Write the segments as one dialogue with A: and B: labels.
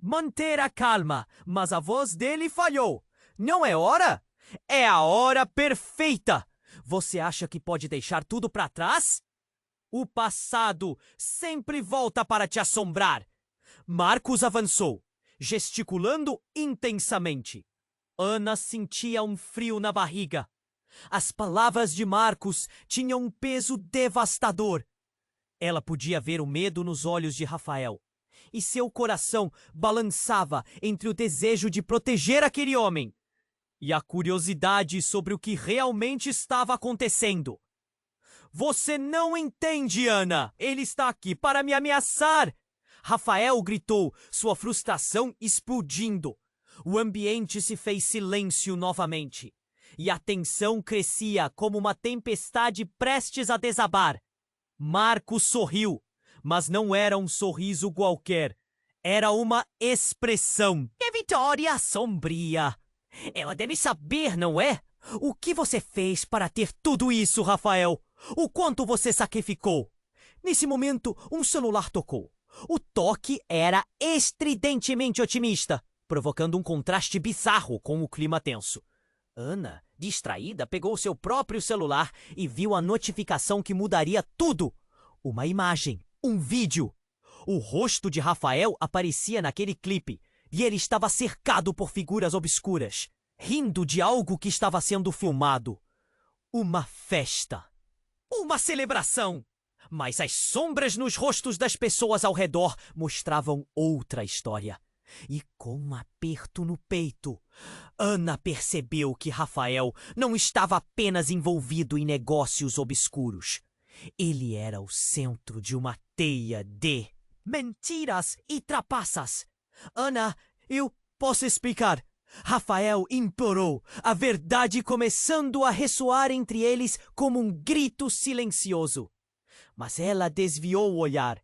A: manter a calma, mas a voz dele falhou. Não é hora? É a hora perfeita! Você acha que pode deixar tudo para trás? O passado sempre volta para te assombrar. Marcos avançou, gesticulando intensamente. Ana sentia um frio na barriga. As palavras de Marcos tinham um peso devastador. Ela podia ver o medo nos olhos de Rafael, e seu coração balançava entre o desejo de proteger aquele homem e a curiosidade sobre o que realmente estava acontecendo. Você não entende, Ana! Ele está aqui para me ameaçar! Rafael gritou, sua frustração explodindo. O ambiente se fez silêncio novamente, e a tensão crescia como uma tempestade prestes a desabar. Marcos sorriu, mas não era um sorriso qualquer. Era uma expressão. Que vitória sombria! Ela deve saber, não é? O que você fez para ter tudo isso, Rafael? O quanto você sacrificou? Nesse momento, um celular tocou. O toque era estridentemente otimista, provocando um contraste bizarro com o clima tenso. Ana, distraída, pegou seu próprio celular e viu a notificação que mudaria tudo. Uma imagem, um vídeo. O rosto de Rafael aparecia naquele clipe e ele estava cercado por figuras obscuras, rindo de algo que estava sendo filmado. Uma festa. Uma celebração. Mas as sombras nos rostos das pessoas ao redor mostravam outra história. E com um aperto no peito, Ana percebeu que Rafael não estava apenas envolvido em negócios obscuros. Ele era o centro de uma teia de mentiras e trapaças. Ana, eu posso explicar. Rafael implorou, a verdade começando a ressoar entre eles como um grito silencioso. Mas ela desviou o olhar.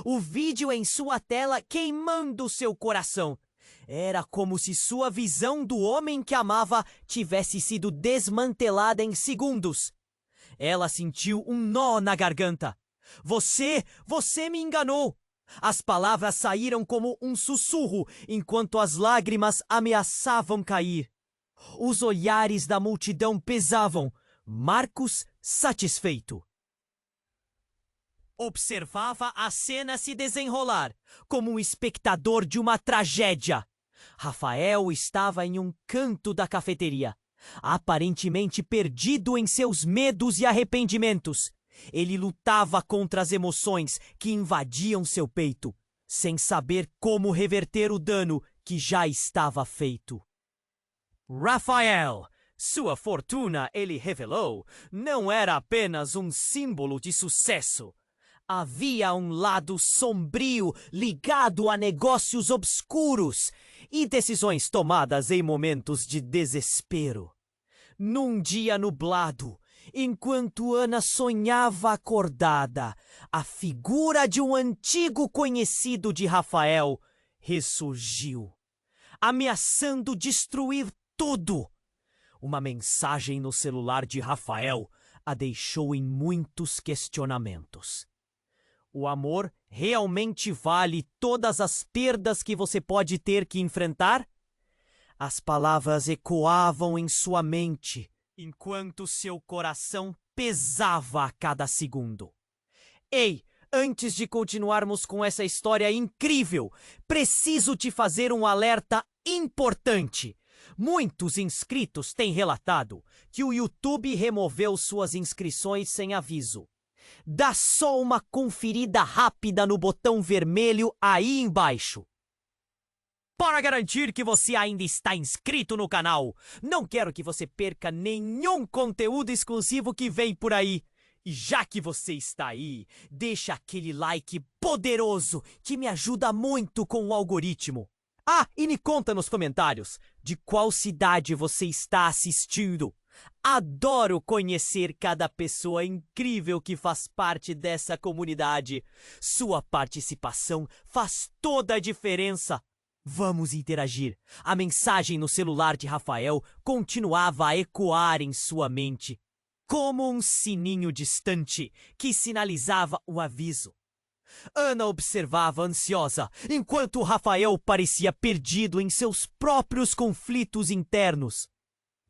A: O vídeo em sua tela queimando seu coração. Era como se sua visão do homem que amava tivesse sido desmantelada em segundos. Ela sentiu um nó na garganta. Você me enganou! As palavras saíram como um sussurro, enquanto as lágrimas ameaçavam cair. Os olhares da multidão pesavam. Marcos, satisfeito, observava a cena se desenrolar, como um espectador de uma tragédia. Rafael estava em um canto da cafeteria, aparentemente perdido em seus medos e arrependimentos. Ele lutava contra as emoções que invadiam seu peito, sem saber como reverter o dano que já estava feito. Rafael! Sua fortuna, ele revelou, não era apenas um símbolo de sucesso. Havia um lado sombrio ligado a negócios obscuros e decisões tomadas em momentos de desespero. Num dia nublado, enquanto Ana sonhava acordada, a figura de um antigo conhecido de Rafael ressurgiu, ameaçando destruir tudo. Uma mensagem no celular de Rafael a deixou em muitos questionamentos. O amor realmente vale todas as perdas que você pode ter que enfrentar? As palavras ecoavam em sua mente, enquanto seu coração pesava a cada segundo. Ei, antes de continuarmos com essa história incrível, preciso te fazer um alerta importante. Muitos inscritos têm relatado que o YouTube removeu suas inscrições sem aviso. Dá só uma conferida rápida no botão vermelho aí embaixo. Para garantir que você ainda está inscrito no canal, não quero que você perca nenhum conteúdo exclusivo que vem por aí. E já que você está aí, deixa aquele like poderoso que me ajuda muito com o algoritmo. Ah, e me conta nos comentários de qual cidade você está assistindo. Adoro conhecer cada pessoa incrível que faz parte dessa comunidade. Sua participação faz toda a diferença. Vamos interagir. A mensagem no celular de Rafael continuava a ecoar em sua mente, como um sininho distante que sinalizava o aviso. Ana observava ansiosa, enquanto Rafael parecia perdido em seus próprios conflitos internos.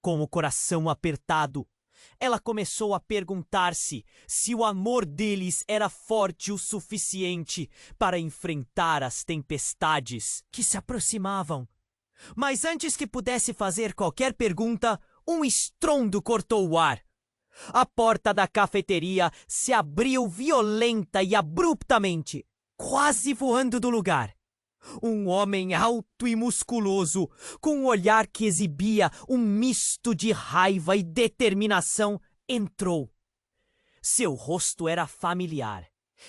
A: Com o coração apertado, ela começou a perguntar-se se o amor deles era forte o suficiente para enfrentar as tempestades que se aproximavam. Mas antes que pudesse fazer qualquer pergunta, um estrondo cortou o ar. A porta da cafeteria se abriu violenta e abruptamente, quase voando do lugar. Um homem alto e musculoso, com um olhar que exibia um misto de raiva e determinação, entrou. Seu rosto era familiar,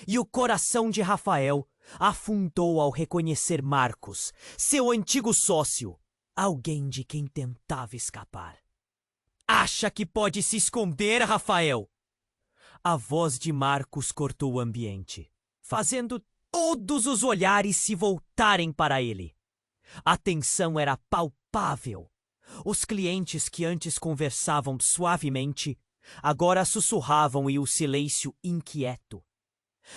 A: e o coração de Rafael afundou ao reconhecer Marcos, seu antigo sócio, alguém de quem tentava escapar. Acha que pode se esconder, Rafael? A voz de Marcos cortou o ambiente, fazendo todos os olhares se voltarem para ele. A tensão era palpável. Os clientes que antes conversavam suavemente, agora sussurravam e o silêncio inquieto.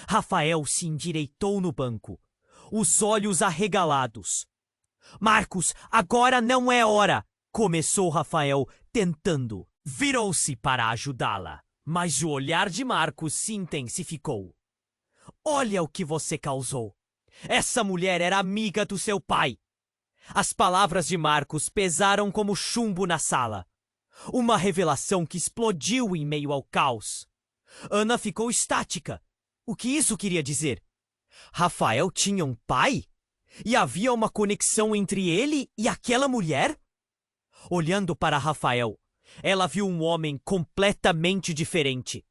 A: Rafael se endireitou no banco, os olhos arregalados. Marcos, agora não é hora! Começou Rafael, tentando. Virou-se para ajudá-la, mas o olhar de Marcos se intensificou. Olha o que você causou! Essa mulher era amiga do seu pai! As palavras de Marcos pesaram como chumbo na sala. Uma revelação que explodiu em meio ao caos. Ana ficou estática. O que isso queria dizer? Rafael tinha um pai? E havia uma conexão entre ele e aquela mulher? Olhando para Rafael, ela viu um homem completamente diferente.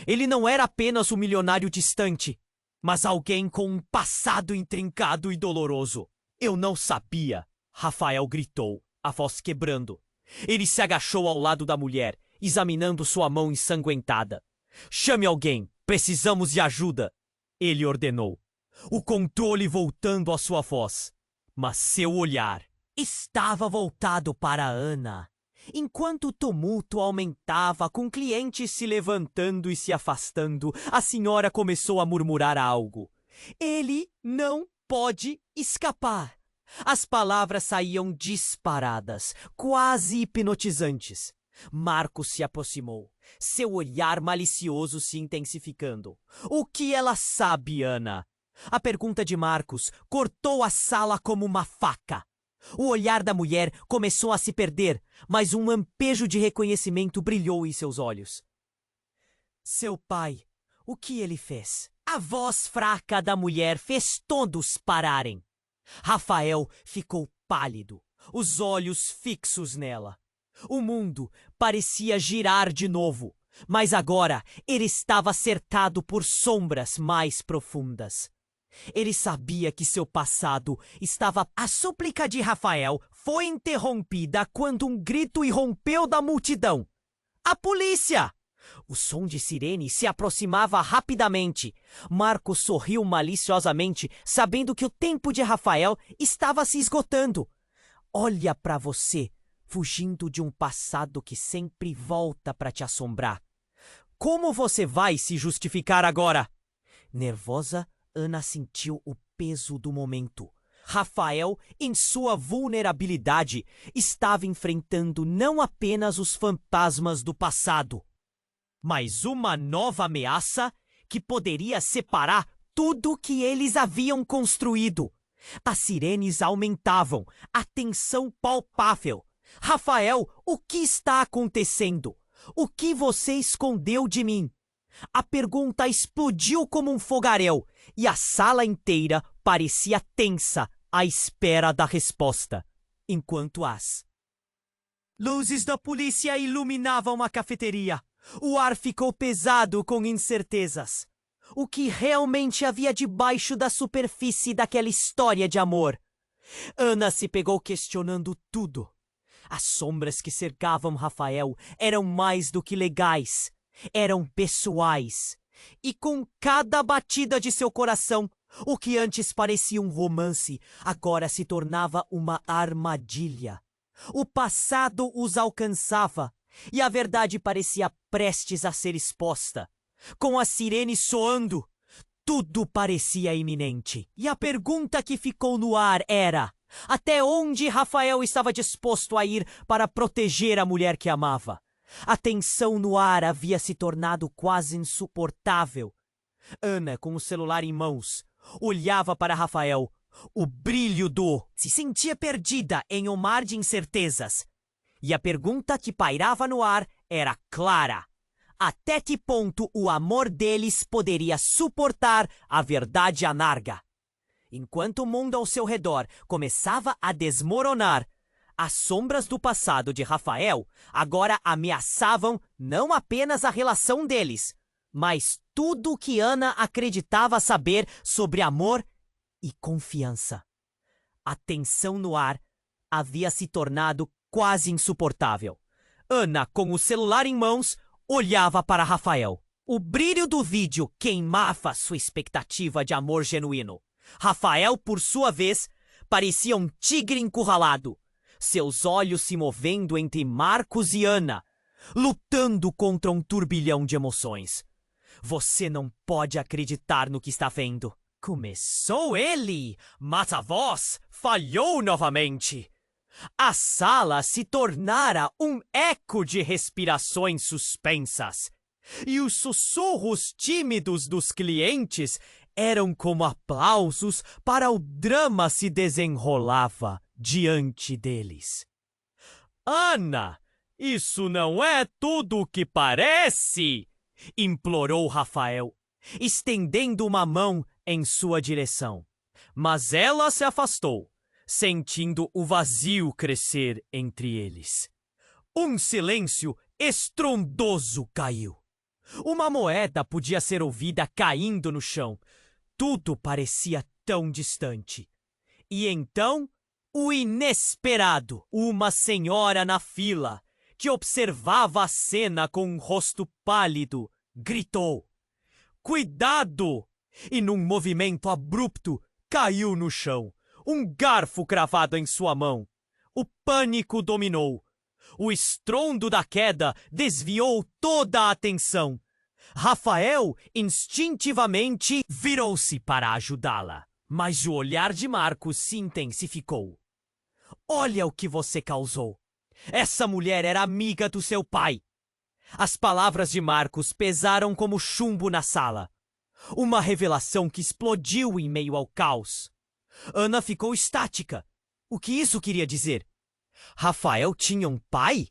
A: Ele não era apenas um milionário distante, mas alguém com um passado intrincado e doloroso. Eu não sabia, Rafael gritou, a voz quebrando. Ele se agachou ao lado da mulher, examinando sua mão ensanguentada. Chame alguém, precisamos de ajuda, ele ordenou, o controle voltando à sua voz. Mas seu olhar estava voltado para Ana. Enquanto o tumulto aumentava, com clientes se levantando e se afastando, a senhora começou a murmurar algo. Ele não pode escapar. As palavras saíam disparadas, quase hipnotizantes. Marcos se aproximou, seu olhar malicioso se intensificando. O que ela sabe, Ana? A pergunta de Marcos cortou a sala como uma faca. O olhar da mulher começou a se perder, mas um lampejo de reconhecimento brilhou em seus olhos. Seu pai, o que ele fez? A voz fraca da mulher fez todos pararem. Rafael ficou pálido, os olhos fixos nela. O mundo parecia girar de novo, mas agora ele estava cercado por sombras mais profundas. Ele sabia que seu passado estava... A súplica de Rafael foi interrompida quando um grito irrompeu da multidão. A polícia! O som de sirene se aproximava rapidamente. Marcos sorriu maliciosamente, sabendo que o tempo de Rafael estava se esgotando. Olha para você, fugindo de um passado que sempre volta para te assombrar. Como você vai se justificar agora? Nervosa, Ana sentiu o peso do momento. Rafael, em sua vulnerabilidade, estava enfrentando não apenas os fantasmas do passado, mas uma nova ameaça que poderia separar tudo que eles haviam construído. As sirenes aumentavam, a tensão palpável. Rafael, o que está acontecendo? O que você escondeu de mim? A pergunta explodiu como um fogaréu e a sala inteira parecia tensa à espera da resposta, enquanto as luzes da polícia iluminavam a cafeteria. O ar ficou pesado com incertezas. O que realmente havia debaixo da superfície daquela história de amor? Ana se pegou questionando tudo. As sombras que cercavam Rafael eram mais do que legais. Eram pessoais. E com cada batida de seu coração, o que antes parecia um romance, agora se tornava uma armadilha. O passado os alcançava, e a verdade parecia prestes a ser exposta. Com a sirene soando, Tudo parecia iminente. E a pergunta que ficou no ar era: até onde Rafael estava disposto a ir para proteger a mulher que amava? A tensão no ar havia se tornado quase insuportável. Ana, com o celular em mãos, olhava para Rafael. O brilho se sentia perdida em um mar de incertezas. E a pergunta que pairava no ar era clara: até que ponto o amor deles poderia suportar a verdade amarga? Enquanto o mundo ao seu redor começava a desmoronar, as sombras do passado de Rafael agora ameaçavam não apenas a relação deles, mas tudo o que Ana acreditava saber sobre amor e confiança. A tensão no ar havia se tornado quase insuportável. Ana, com o celular em mãos, olhava para Rafael. O brilho do vídeo queimava sua expectativa de amor genuíno. Rafael, por sua vez, parecia um tigre encurralado, seus olhos se movendo entre Marcos e Ana, lutando contra um turbilhão de emoções. Você não pode acreditar no que está vendo. Começou ele, mas a voz falhou novamente. A sala se tornara um eco de respirações suspensas, e os sussurros tímidos dos clientes eram como aplausos para o drama se desenrolava diante deles. Ana, isso não é tudo o que parece! Implorou Rafael, estendendo uma mão em sua direção. Mas ela se afastou, sentindo o vazio crescer entre eles. Um silêncio estrondoso caiu. Uma moeda podia ser ouvida caindo no chão. Tudo parecia tão distante. E então, o inesperado. Uma senhora na fila, que observava a cena com um rosto pálido, gritou: "Cuidado!" E num movimento abrupto, caiu no chão, um garfo cravado em sua mão. O pânico dominou. O estrondo da queda desviou toda a atenção. Rafael instintivamente virou-se para ajudá-la, mas o olhar de Marcos se intensificou. "Olha o que você causou. Essa mulher era amiga do seu pai." As palavras de Marcos pesaram como chumbo na sala. Uma revelação que explodiu em meio ao caos. Ana ficou estática. O que isso queria dizer? Rafael tinha um pai?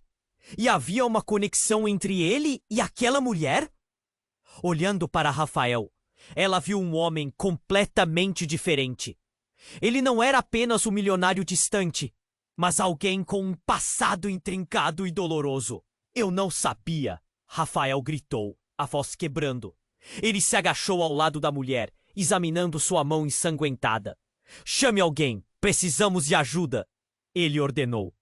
A: E havia uma conexão entre ele e aquela mulher? Olhando para Rafael, ela viu um homem completamente diferente. Ele não era apenas um milionário distante, mas alguém com um passado intrincado e doloroso. "Eu não sabia", Rafael gritou, a voz quebrando. Ele se agachou ao lado da mulher, examinando sua mão ensanguentada. "Chame alguém, precisamos de ajuda", ele ordenou,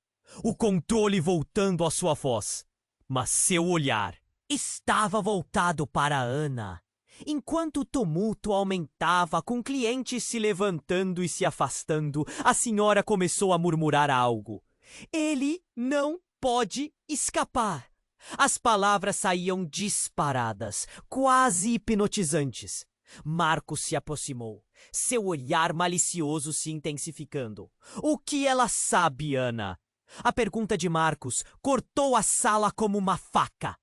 A: o controle voltando à sua voz. Mas seu olhar estava voltado para Ana. Enquanto o tumulto aumentava, com clientes se levantando e se afastando, a senhora começou a murmurar algo. "Ele não pode escapar." As palavras saíam disparadas, quase hipnotizantes. Marcos se aproximou, seu olhar malicioso se intensificando. "O que ela sabe, Ana?" A pergunta de Marcos cortou a sala como uma faca.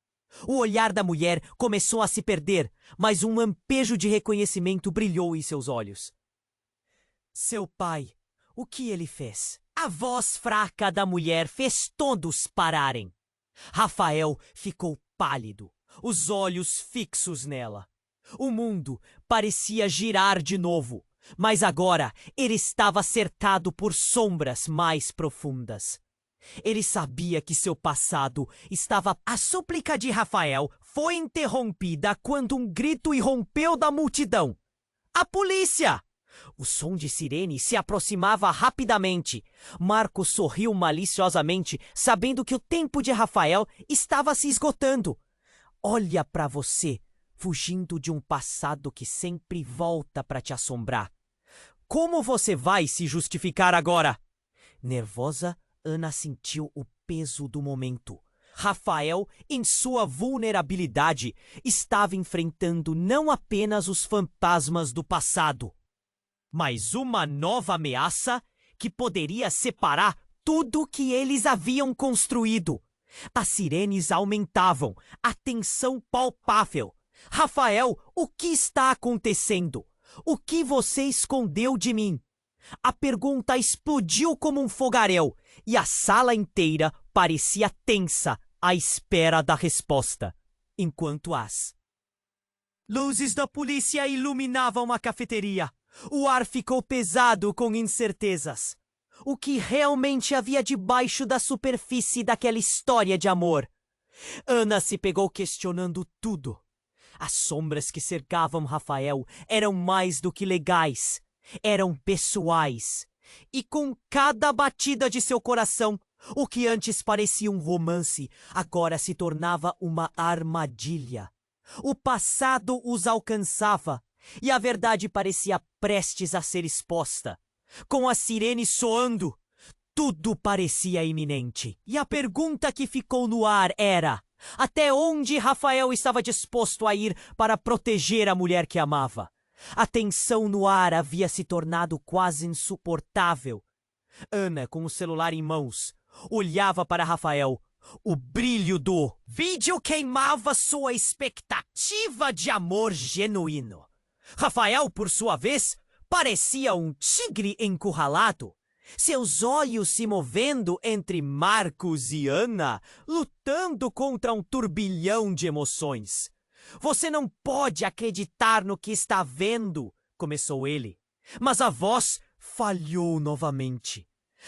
A: O olhar da mulher começou a se perder, mas um lampejo de reconhecimento brilhou em seus olhos. "Seu pai, o que ele fez?" A voz fraca da mulher fez todos pararem. Rafael ficou pálido, os olhos fixos nela. O mundo parecia girar de novo, mas agora ele estava cercado por sombras mais profundas. Ele sabia que seu passado estava... A súplica de Rafael foi interrompida quando um grito irrompeu da multidão. "A polícia!" O som de sirene se aproximava rapidamente. Marcos sorriu maliciosamente, sabendo que o tempo de Rafael estava se esgotando. "Olha para você, fugindo de um passado que sempre volta para te assombrar. Como você vai se justificar agora?" Nervosa, Ana sentiu o peso do momento. Rafael, em sua vulnerabilidade, estava enfrentando não apenas os fantasmas do passado, mas uma nova ameaça que poderia separar tudo que eles haviam construído. As sirenes aumentavam, a tensão palpável. Rafael, o que está acontecendo? O que você escondeu de mim? A pergunta explodiu como um fogaréu e a sala inteira parecia tensa à espera da resposta, enquanto as luzes da polícia iluminavam a cafeteria. O ar ficou pesado com incertezas. O que realmente havia debaixo da superfície daquela história de amor? Ana se pegou questionando tudo. As sombras que cercavam Rafael eram mais do que legais. Eram pessoais. E com cada batida de seu coração, o que antes parecia um romance, agora se tornava uma armadilha. O passado os alcançava, e a verdade parecia prestes a ser exposta. Com a sirene soando, tudo parecia iminente. E a pergunta que ficou no ar era: até onde Rafael estava disposto a ir para proteger a mulher que amava? A tensão no ar havia se tornado quase insuportável. Ana, com o celular em mãos, olhava para Rafael. O brilho do vídeo queimava sua expectativa de amor genuíno. Rafael, por sua vez, parecia um tigre encurralado, seus olhos se movendo entre Marcos e Ana, lutando contra um turbilhão de emoções. Você não pode acreditar no que está vendo, começou ele, mas a voz falhou novamente.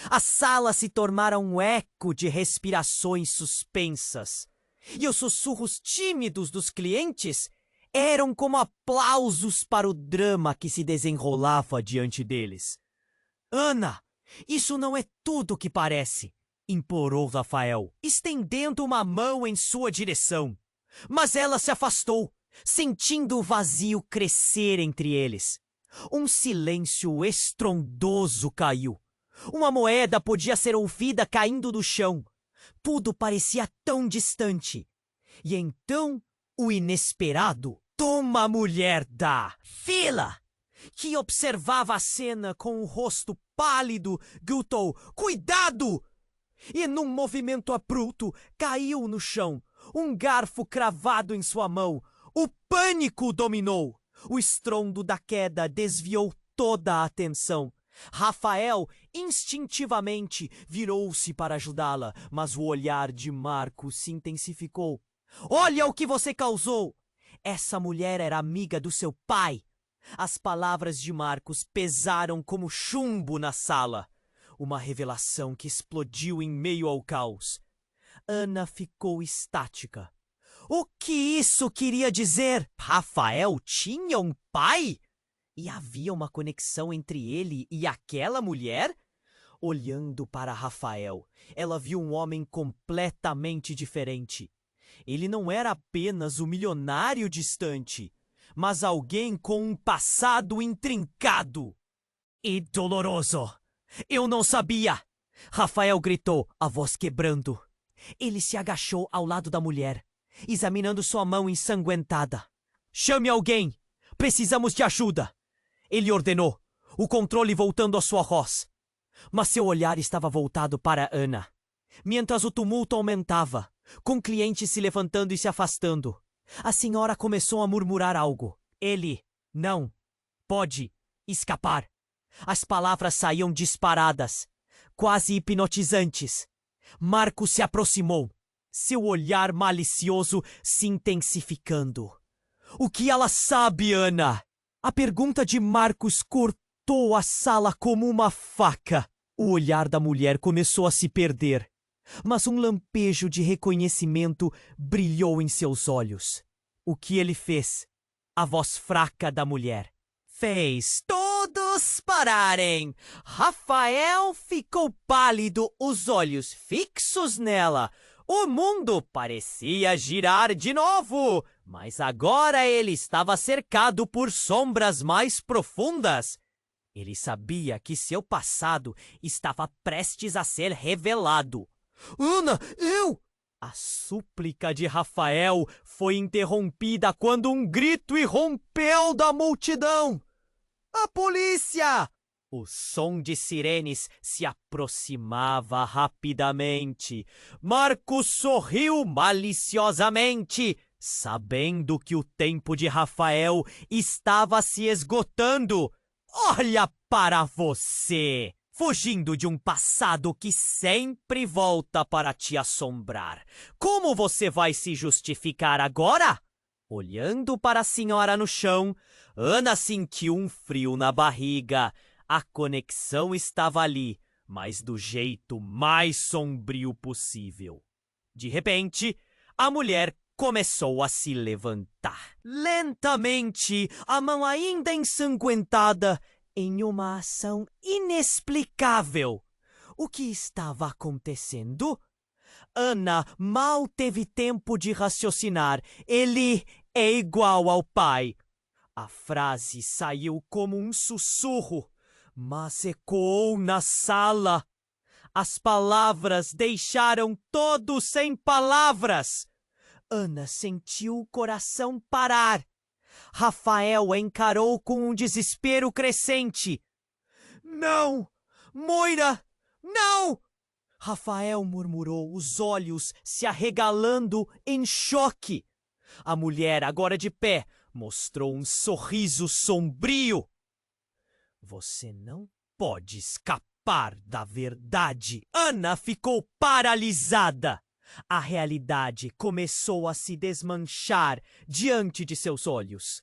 A: A sala se tornara um eco de respirações suspensas, e os sussurros tímidos dos clientes eram como aplausos para o drama que se desenrolava diante deles. Ana, isso não é tudo o que parece, implorou Rafael, estendendo uma mão em sua direção. Mas ela se afastou, sentindo o vazio crescer entre eles. Um silêncio estrondoso caiu. Uma moeda podia ser ouvida caindo do chão. Tudo parecia tão distante. E então, o inesperado. Toma a mulher da fila, que observava a cena com o rosto pálido, gritou: "Cuidado!" E num movimento abrupto, caiu no chão, um garfo cravado em sua mão. O pânico dominou. O estrondo da queda desviou toda a atenção. Rafael, instintivamente, virou-se para ajudá-la, mas o olhar de Marcos se intensificou. "Olha o que você causou! Essa mulher era amiga do seu pai." As palavras de Marcos pesaram como chumbo na sala. Uma revelação que explodiu em meio ao caos. Ana ficou estática. O que isso queria dizer? Rafael tinha um pai? E havia uma conexão entre ele e aquela mulher? Olhando para Rafael, ela viu um homem completamente diferente. Ele não era apenas o milionário distante, mas alguém com um passado intrincado e doloroso. "Eu não sabia!" Rafael gritou, a voz quebrando. Ele se agachou ao lado da mulher, examinando sua mão ensanguentada. "Chame alguém! Precisamos de ajuda!" Ele ordenou, o controle voltando à sua voz. Mas seu olhar estava voltado para Ana. Mientras o tumulto aumentava, com clientes se levantando e se afastando, a senhora começou a murmurar algo. Ele não pode escapar. As palavras saíam disparadas, quase hipnotizantes. Marcos se aproximou, seu olhar malicioso se intensificando. "O que ela sabe, Ana?" A pergunta de Marcos cortou a sala como uma faca. O olhar da mulher começou a se perder, mas um lampejo de reconhecimento brilhou em seus olhos. O que ele fez? A voz fraca da mulher fez todos pararem. Rafael ficou pálido, os olhos fixos nela. O mundo parecia girar de novo, mas agora ele estava cercado por sombras mais profundas. Ele sabia que seu passado estava prestes a ser revelado. "Ana, eu..." A súplica de Rafael foi interrompida quando um grito irrompeu da multidão. A polícia! O som de sirenes se aproximava rapidamente. Marcos sorriu maliciosamente, sabendo que o tempo de Rafael estava se esgotando. Olha para você! Fugindo de um passado que sempre volta para te assombrar. Como você vai se justificar agora? Olhando para a senhora no chão, Ana sentiu um frio na barriga. A conexão estava ali, mas do jeito mais sombrio possível. De repente, a mulher começou a se levantar. Lentamente, a mão ainda ensanguentada, em uma ação inexplicável. O que estava acontecendo? Ana mal teve tempo de raciocinar. Ele é igual ao pai. A frase saiu como um sussurro, mas ecoou na sala. As palavras deixaram todos sem palavras. Ana sentiu o coração parar. Rafael a encarou com um desespero crescente. Não! Moira! Não! Rafael murmurou, os olhos se arregalando em choque. A mulher, agora de pé, mostrou um sorriso sombrio. Você não pode escapar da verdade. Ana ficou paralisada. A realidade começou a se desmanchar diante de seus olhos.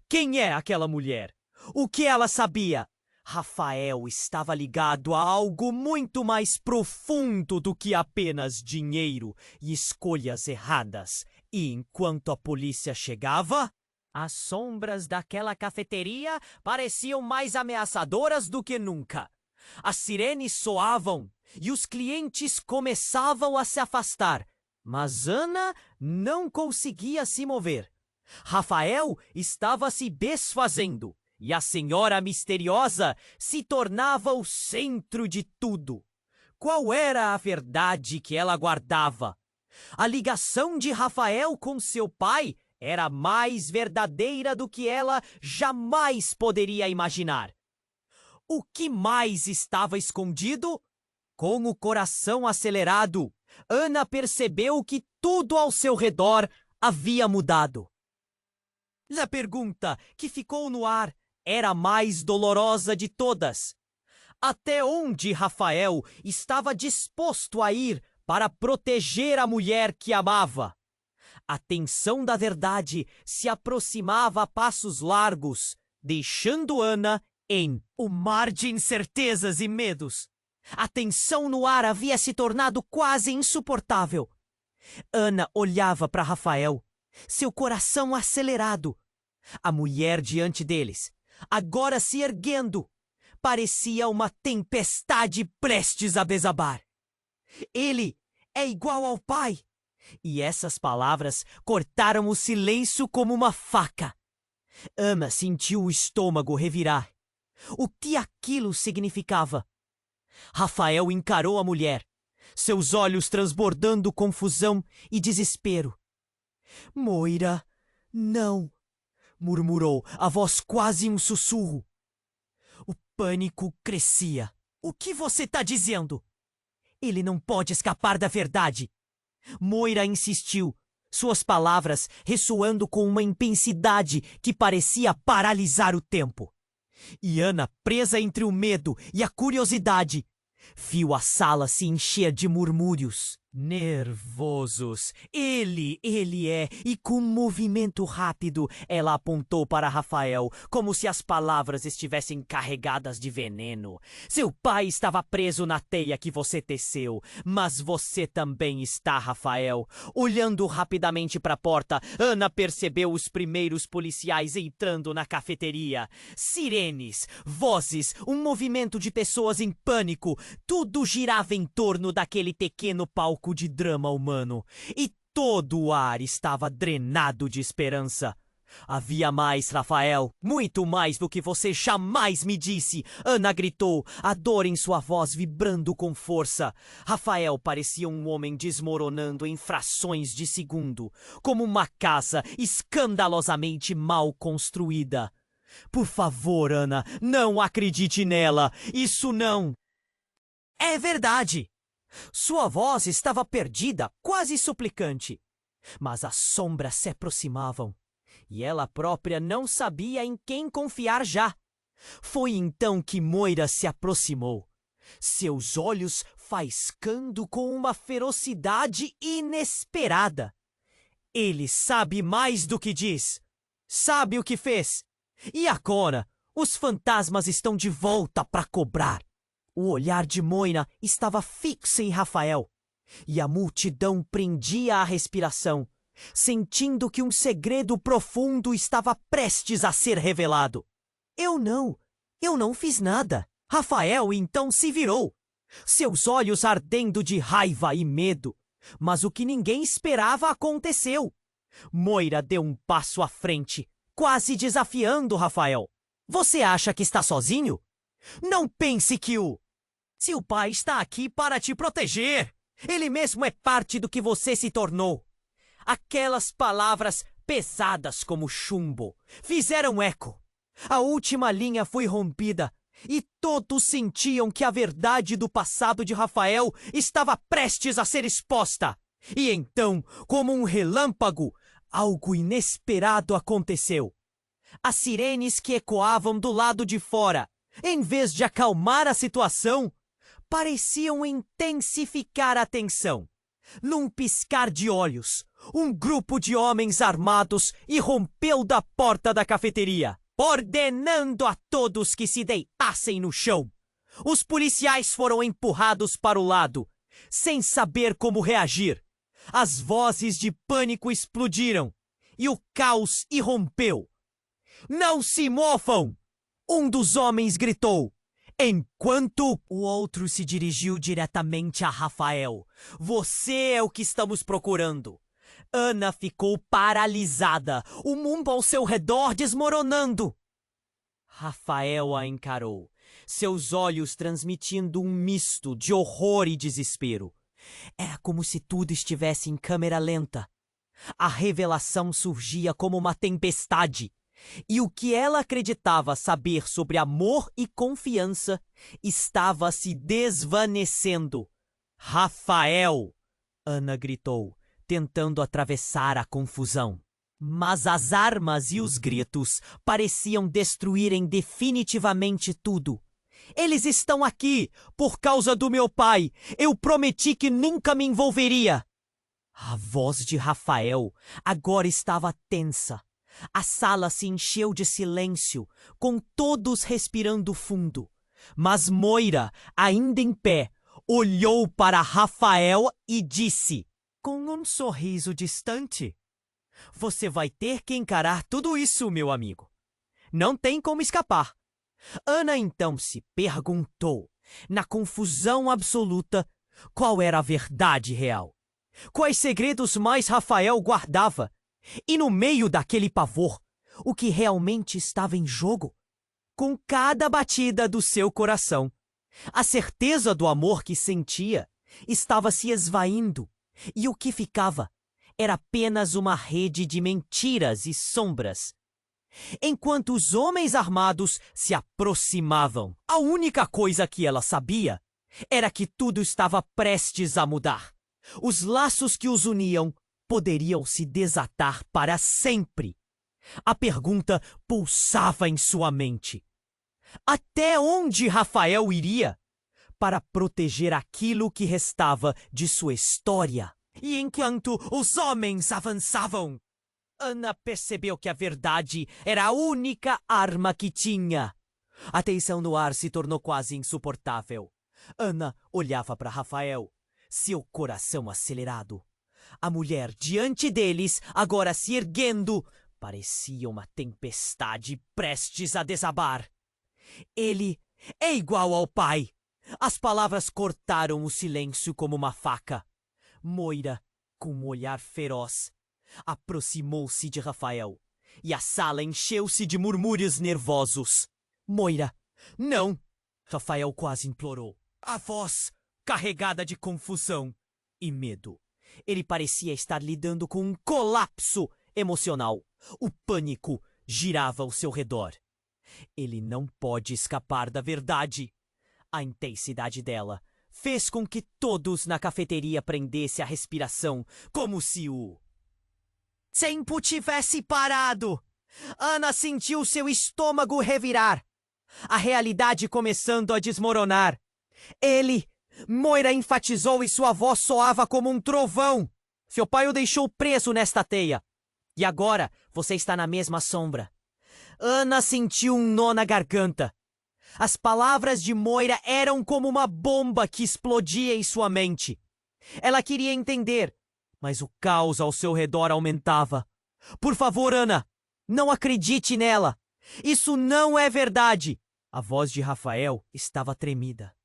A: Quem é aquela mulher? O que ela sabia? Rafael estava ligado a algo muito mais profundo do que apenas dinheiro e escolhas erradas. E enquanto a polícia chegava, as sombras daquela cafeteria pareciam mais ameaçadoras do que nunca. As sirenes soavam e os clientes começavam a se afastar, mas Ana não conseguia se mover. Rafael estava se desfazendo e a senhora misteriosa se tornava o centro de tudo. Qual era a verdade que ela guardava? A ligação de Rafael com seu pai era mais verdadeira do que ela jamais poderia imaginar. O que mais estava escondido? Com o coração acelerado, Ana percebeu que tudo ao seu redor havia mudado. A pergunta que ficou no ar era a mais dolorosa de todas. Até onde Rafael estava disposto a ir para proteger a mulher que amava? A tensão da verdade se aproximava a passos largos, deixando Ana em um mar de incertezas e medos. A tensão no ar havia se tornado quase insuportável. Ana olhava para Rafael, seu coração acelerado. A mulher diante deles, agora se erguendo, parecia uma tempestade prestes a desabar. Ele é igual ao pai. E essas palavras cortaram o silêncio como uma faca. Ana sentiu o estômago revirar. O que aquilo significava? Rafael encarou a mulher, seus olhos transbordando confusão e desespero. Moira, não, murmurou, a voz quase um sussurro. O pânico crescia. O que você está dizendo? Ele não pode escapar da verdade. Moira insistiu, suas palavras ressoando com uma intensidade que parecia paralisar o tempo. E Ana, presa entre o medo e a curiosidade, viu a sala se encher de murmúrios. Nervosos. Ele é. E com um movimento rápido, ela apontou para Rafael, como se as palavras estivessem carregadas de veneno. Seu pai estava preso na teia que você teceu, mas você também está, Rafael. Olhando rapidamente para a porta, Ana percebeu os primeiros policiais entrando na cafeteria. Sirenes, vozes, um movimento de pessoas em pânico. Tudo girava em torno daquele pequeno palco de drama humano, e todo o ar estava drenado de esperança. Havia mais, Rafael, muito mais do que você jamais me disse, Ana gritou, a dor em sua voz vibrando com força. Rafael parecia um homem desmoronando em frações de segundo, como uma casa escandalosamente mal construída. Por favor, Ana, não acredite nela, isso não é verdade. Sua voz estava perdida, quase suplicante. Mas as sombras se aproximavam. E ela própria não sabia em quem confiar já. Foi então que Moira se aproximou, seus olhos faiscando com uma ferocidade inesperada. Ele sabe mais do que diz. Sabe o que fez. E agora, os fantasmas estão de volta para cobrar. O olhar de Moira estava fixo em Rafael, e a multidão prendia a respiração, sentindo que um segredo profundo estava prestes a ser revelado. Eu não fiz nada. Rafael então se virou, seus olhos ardendo de raiva e medo. Mas o que ninguém esperava aconteceu. Moira deu um passo à frente, quase desafiando Rafael. Você acha que está sozinho? Não pense que seu pai está aqui para te proteger. Ele mesmo é parte do que você se tornou. Aquelas palavras pesadas como chumbo fizeram eco. A última linha foi rompida e todos sentiam que a verdade do passado de Rafael estava prestes a ser exposta. E então, como um relâmpago, algo inesperado aconteceu. As sirenes que ecoavam do lado de fora, em vez de acalmar a situação, pareciam intensificar a tensão. Num piscar de olhos, um grupo de homens armados irrompeu da porta da cafeteria, ordenando a todos que se deitassem no chão. Os policiais foram empurrados para o lado, sem saber como reagir. As vozes de pânico explodiram e o caos irrompeu. Não se mofam! Um dos homens gritou, enquanto o outro se dirigiu diretamente a Rafael. Você é o que estamos procurando. Ana ficou paralisada, o mundo ao seu redor desmoronando. Rafael a encarou, seus olhos transmitindo um misto de horror e desespero. Era como se tudo estivesse em câmera lenta. A revelação surgia como uma tempestade, e o que ela acreditava saber sobre amor e confiança estava se desvanecendo. Rafael! Ana gritou, tentando atravessar a confusão. Mas as armas e os gritos pareciam destruírem definitivamente tudo. Eles estão aqui por causa do meu pai. Eu prometi que nunca me envolveria. A voz de Rafael agora estava tensa. A sala se encheu de silêncio, com todos respirando fundo. Mas Moira, ainda em pé, olhou para Rafael e disse, com um sorriso distante, você vai ter que encarar tudo isso, meu amigo. Não tem como escapar. Ana então se perguntou, na confusão absoluta, qual era a verdade real. Quais segredos mais Rafael guardava? E no meio daquele pavor, o que realmente estava em jogo? Com cada batida do seu coração, a certeza do amor que sentia estava se esvaindo, e o que ficava era apenas uma rede de mentiras e sombras. Enquanto os homens armados se aproximavam, a única coisa que ela sabia era que tudo estava prestes a mudar. Os laços que os uniam poderiam se desatar para sempre. A pergunta pulsava em sua mente. Até onde Rafael iria para proteger aquilo que restava de sua história? E enquanto os homens avançavam, Ana percebeu que a verdade era a única arma que tinha. A tensão no ar se tornou quase insuportável. Ana olhava para Rafael, seu coração acelerado. A mulher diante deles, agora se erguendo, parecia uma tempestade prestes a desabar. Ele é igual ao pai. As palavras cortaram o silêncio como uma faca. Moira, com um olhar feroz, aproximou-se de Rafael e a sala encheu-se de murmúrios nervosos. Moira, não! Rafael quase implorou. A voz carregada de confusão e medo. Ele parecia estar lidando com um colapso emocional. O pânico girava ao seu redor. Ele não pode escapar da verdade. A intensidade dela fez com que todos na cafeteria prendessem a respiração, como se o tempo tivesse parado. Ana sentiu seu estômago revirar. A realidade começando a desmoronar. Moira enfatizou e sua voz soava como um trovão. Seu pai o deixou preso nesta teia. E agora você está na mesma sombra. Ana sentiu um nó na garganta. As palavras de Moira eram como uma bomba que explodia em sua mente. Ela queria entender, mas o caos ao seu redor aumentava. Por favor, Ana, não acredite nela. Isso não é verdade. A voz de Rafael estava tremida.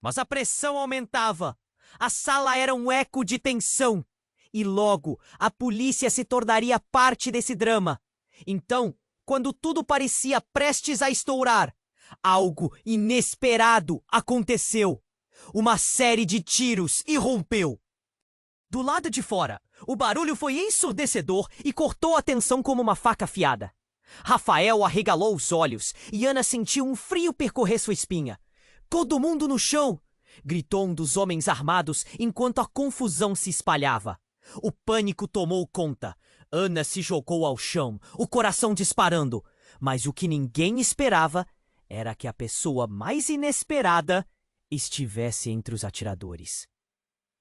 A: Mas a pressão aumentava. A sala era um eco de tensão. E logo a polícia se tornaria parte desse drama. Então, quando tudo parecia prestes a estourar, algo inesperado aconteceu. Uma série de tiros irrompeu. Do lado de fora, o barulho foi ensurdecedor e cortou a tensão como uma faca afiada. Rafael arregalou os olhos e Ana sentiu um frio percorrer sua espinha. Todo mundo no chão! Gritou um dos homens armados enquanto a confusão se espalhava. O pânico tomou conta. Ana se jogou ao chão, o coração disparando. Mas o que ninguém esperava era que a pessoa mais inesperada estivesse entre os atiradores.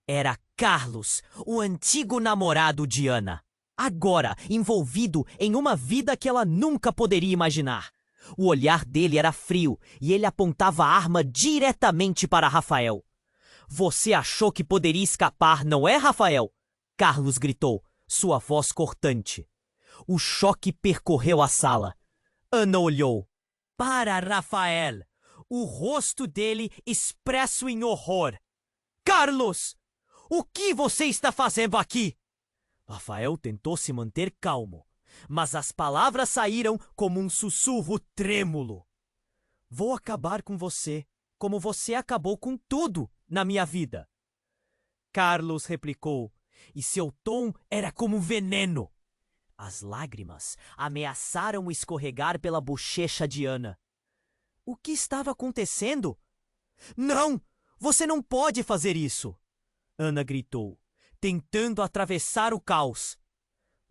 A: Era Carlos, o antigo namorado de Ana. Agora envolvido em uma vida que ela nunca poderia imaginar. O olhar dele era frio e ele apontava a arma diretamente para Rafael. Você achou que poderia escapar, não é, Rafael? Carlos gritou, sua voz cortante. O choque percorreu a sala. Ana olhou para Rafael, o rosto dele expresso em horror. Carlos! O que você está fazendo aqui? Rafael tentou se manter calmo, mas as palavras saíram como um sussurro trêmulo. Vou acabar com você, como você acabou com tudo na minha vida. Carlos replicou, e seu tom era como veneno. As lágrimas ameaçaram escorregar pela bochecha de Ana. O que estava acontecendo? Não! Você não pode fazer isso! Ana gritou, tentando atravessar o caos.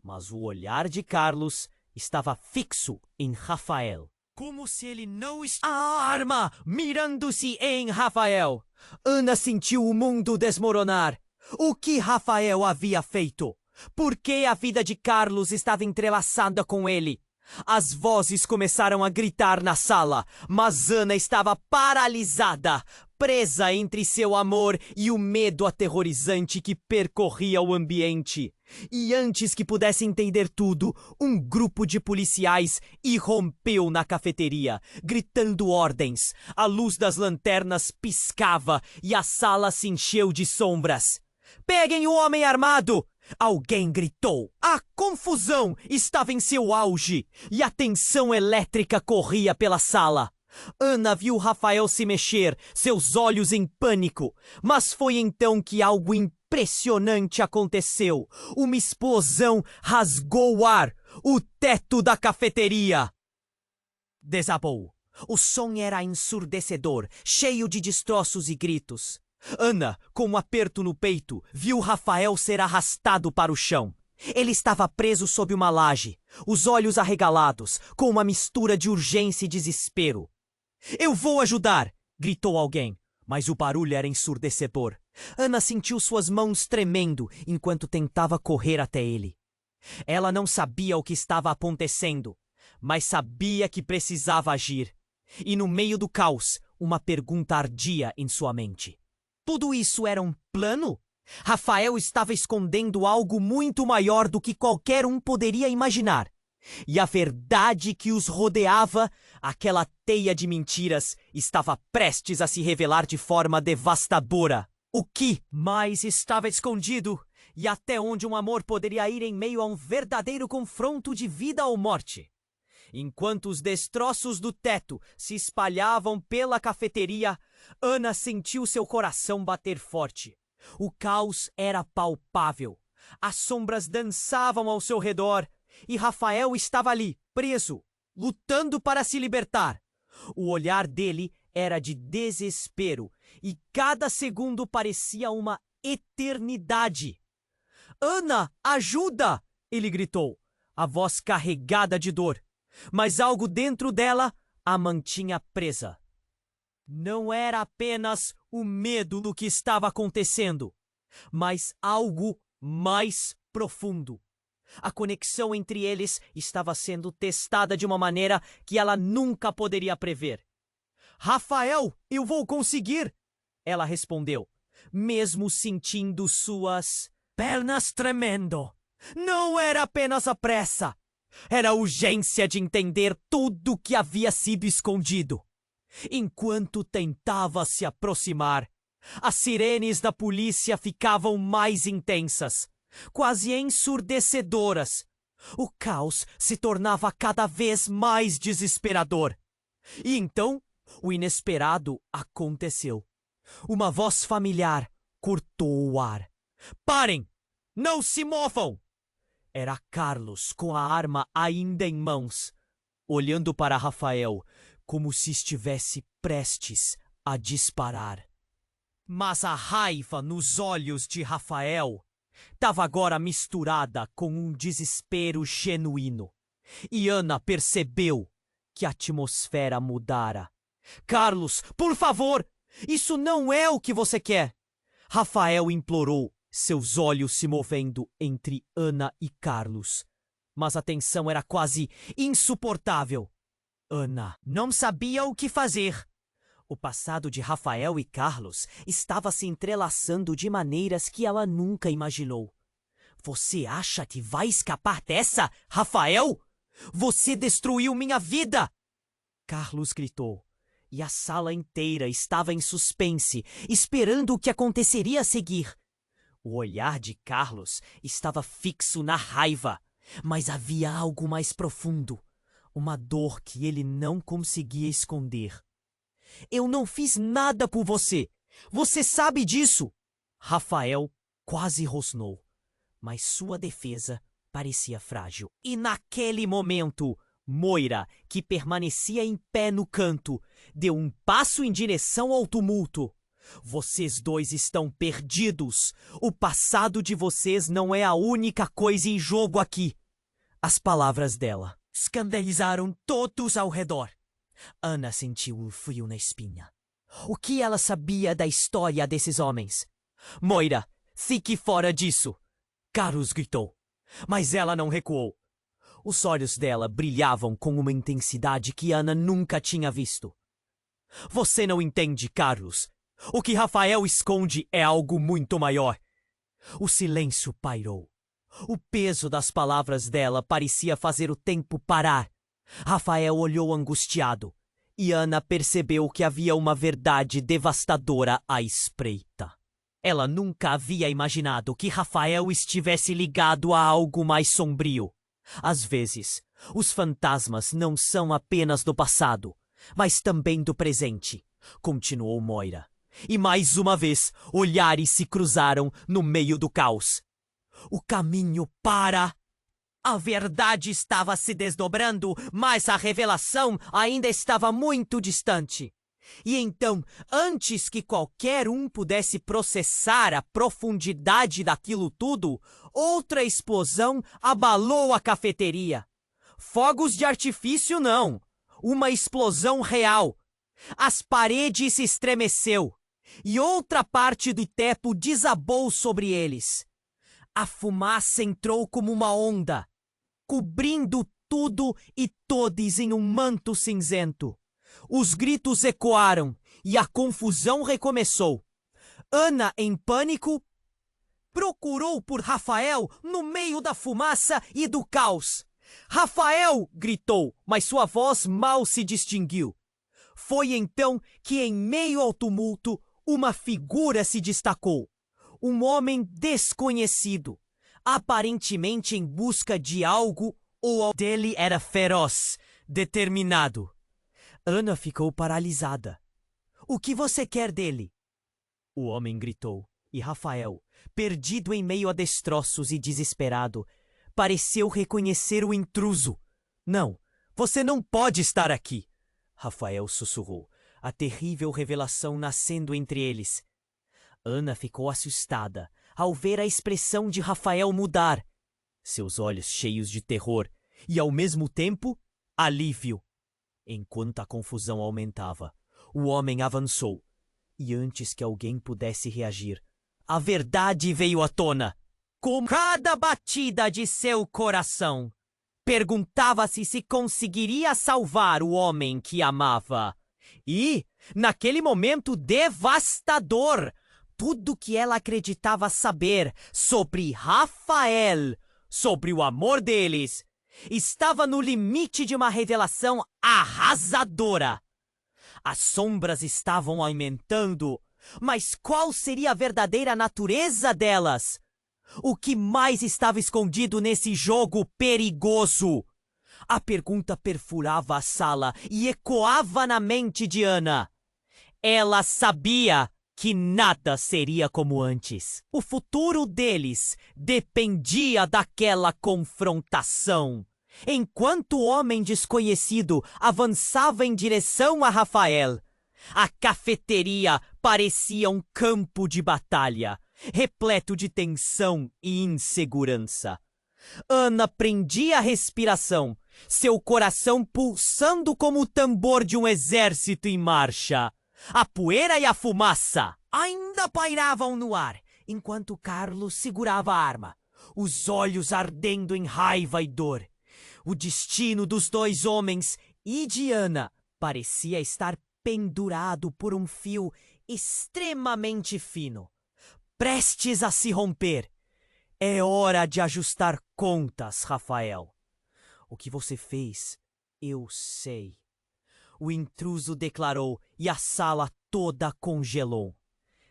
A: Mas o olhar de Carlos estava fixo em Rafael. Como se ele não estivesse... A arma mirando-se em Rafael. Ana sentiu o mundo desmoronar. O que Rafael havia feito? Por que a vida de Carlos estava entrelaçada com ele? As vozes começaram a gritar na sala, mas Ana estava paralisada, presa entre seu amor e o medo aterrorizante que percorria o ambiente. E antes que pudesse entender tudo, um grupo de policiais irrompeu na cafeteria, gritando ordens. A luz das lanternas piscava e a sala se encheu de sombras. Peguem o homem armado! Alguém gritou. A confusão estava em seu auge e a tensão elétrica corria pela sala. Ana viu Rafael se mexer, seus olhos em pânico. Mas foi então que algo impressionante aconteceu. Uma explosão rasgou o ar. O teto da cafeteria desabou. O som era ensurdecedor, cheio de destroços e gritos. Ana, com um aperto no peito, viu Rafael ser arrastado para o chão. Ele estava preso sob uma laje, os olhos arregalados, com uma mistura de urgência e desespero. Eu vou ajudar! Gritou alguém, mas o barulho era ensurdecedor. Ana sentiu suas mãos tremendo enquanto tentava correr até ele. Ela não sabia o que estava acontecendo, mas sabia que precisava agir. E no meio do caos, uma pergunta ardia em sua mente. Tudo isso era um plano? Rafael estava escondendo algo muito maior do que qualquer um poderia imaginar. E a verdade que os rodeava, aquela teia de mentiras, estava prestes a se revelar de forma devastadora. O que mais estava escondido? e até onde um amor poderia ir em meio a um verdadeiro confronto de vida ou morte. Enquanto os destroços do teto se espalhavam pela cafeteria, Ana sentiu seu coração bater forte. O caos era palpável. As sombras dançavam ao seu redor e Rafael estava ali, preso, lutando para se libertar. O olhar dele era de desespero e cada segundo parecia uma eternidade. Ana, ajuda! Ele gritou, a voz carregada de dor. Mas algo dentro dela a mantinha presa. Não era apenas o medo do que estava acontecendo, mas algo mais profundo. A conexão entre eles estava sendo testada de uma maneira que ela nunca poderia prever. Rafael, eu vou conseguir! Ela respondeu, mesmo sentindo suas pernas tremendo. Não era apenas a pressa. Era a urgência de entender tudo que havia sido escondido. Enquanto tentava se aproximar, as sirenes da polícia ficavam mais intensas, quase ensurdecedoras. O caos se tornava cada vez mais desesperador. E então, o inesperado aconteceu. Uma voz familiar cortou o ar. Parem! Não se movam! Era Carlos com a arma ainda em mãos, olhando para Rafael como se estivesse prestes a disparar. Mas a raiva nos olhos de Rafael estava agora misturada com um desespero genuíno. E Ana percebeu que a atmosfera mudara. Carlos, por favor, isso não é o que você quer! Rafael implorou, seus olhos se movendo entre Ana e Carlos. Mas a tensão era quase insuportável. Ana não sabia o que fazer. O passado de Rafael e Carlos estava se entrelaçando de maneiras que ela nunca imaginou. Você acha que vai escapar dessa, Rafael? Você destruiu minha vida! Carlos gritou, e a sala inteira estava em suspense, esperando o que aconteceria a seguir. O olhar de Carlos estava fixo na raiva, mas havia algo mais profundo, uma dor que ele não conseguia esconder. Eu não fiz nada por você. Você sabe disso. Rafael quase rosnou, mas sua defesa parecia frágil. E naquele momento, Moira, que permanecia em pé no canto, deu um passo em direção ao tumulto. Vocês dois estão perdidos. O passado de vocês não é a única coisa em jogo aqui. As palavras dela escandalizaram todos ao redor. Ana sentiu um frio na espinha. O que ela sabia da história desses homens? Moira, fique fora disso! Carlos gritou. Mas ela não recuou. Os olhos dela brilhavam com uma intensidade que Ana nunca tinha visto. Você não entende, Carlos. O que Rafael esconde é algo muito maior. O silêncio pairou. O peso das palavras dela parecia fazer o tempo parar. Rafael olhou angustiado, e Ana percebeu que havia uma verdade devastadora à espreita. Ela nunca havia imaginado que Rafael estivesse ligado a algo mais sombrio. Às vezes, os fantasmas não são apenas do passado, mas também do presente, continuou Moira. E mais uma vez, olhares se cruzaram no meio do caos. O caminho para... A verdade estava se desdobrando, mas a revelação ainda estava muito distante. E então, antes que qualquer um pudesse processar a profundidade daquilo tudo, outra explosão abalou a cafeteria. Fogos de artifício não, uma explosão real. As paredes se estremeceu e outra parte do teto desabou sobre eles. A fumaça entrou como uma onda, cobrindo tudo e todos em um manto cinzento. Os gritos ecoaram e a confusão recomeçou. Ana, em pânico, procurou por Rafael no meio da fumaça e do caos. Rafael! Gritou, mas sua voz mal se distinguiu. Foi então que, em meio ao tumulto, uma figura se destacou. um homem desconhecido, aparentemente em busca de algo ou dele era feroz, determinado. Ana ficou paralisada. O que você quer dele? O homem gritou, e Rafael, perdido em meio a destroços e desesperado, pareceu reconhecer o intruso. Não, você não pode estar aqui! Rafael sussurrou, a terrível revelação nascendo entre eles. Ana ficou assustada ao ver a expressão de Rafael mudar, seus olhos cheios de terror e, ao mesmo tempo, alívio. Enquanto a confusão aumentava, o homem avançou, e antes que alguém pudesse reagir, a verdade veio à tona. Com cada batida de seu coração, perguntava-se se conseguiria salvar o homem que amava. E, naquele momento devastador, tudo que ela acreditava saber sobre Rafael, sobre o amor deles, estava no limite de uma revelação arrasadora. As sombras estavam aumentando, mas qual seria a verdadeira natureza delas? O que mais estava escondido nesse jogo perigoso? A pergunta perfurava a sala e ecoava na mente de Ana. Ela sabia que nada seria como antes. O futuro deles dependia daquela confrontação. Enquanto o homem desconhecido avançava em direção a Rafael, a cafeteria parecia um campo de batalha, repleto de tensão e insegurança. Ana prendia a respiração, seu coração pulsando como o tambor de um exército em marcha. A poeira e a fumaça ainda pairavam no ar, enquanto Carlos segurava a arma, os olhos ardendo em raiva e dor. O destino dos dois homens e de Ana parecia estar pendurado por um fio extremamente fino, prestes a se romper. É hora de ajustar contas, Rafael. O que você fez, eu sei. O intruso declarou e a sala toda congelou.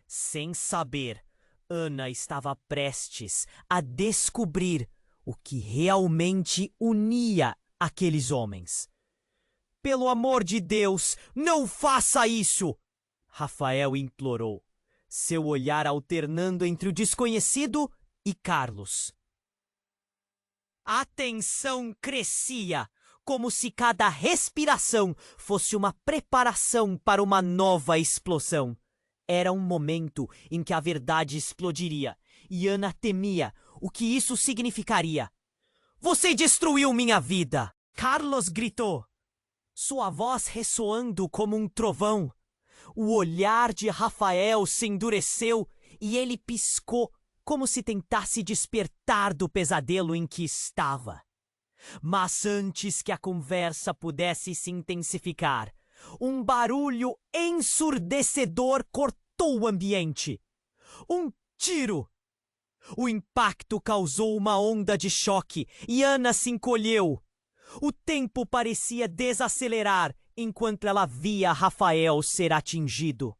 A: Sem saber, Ana estava prestes a descobrir o que realmente unia aqueles homens. Pelo amor de Deus, não faça isso! Rafael implorou, seu olhar alternando entre o desconhecido e Carlos. A tensão crescia, como se cada respiração fosse uma preparação para uma nova explosão. Era um momento em que a verdade explodiria, e Ana temia o que isso significaria. Você destruiu minha vida! Carlos gritou, sua voz ressoando como um trovão. O olhar de Rafael se endureceu e ele piscou como se tentasse despertar do pesadelo em que estava. Mas antes que a conversa pudesse se intensificar, um barulho ensurdecedor cortou o ambiente. Um tiro! O impacto causou uma onda de choque e Ana se encolheu. O tempo parecia desacelerar enquanto ela via Rafael ser atingido.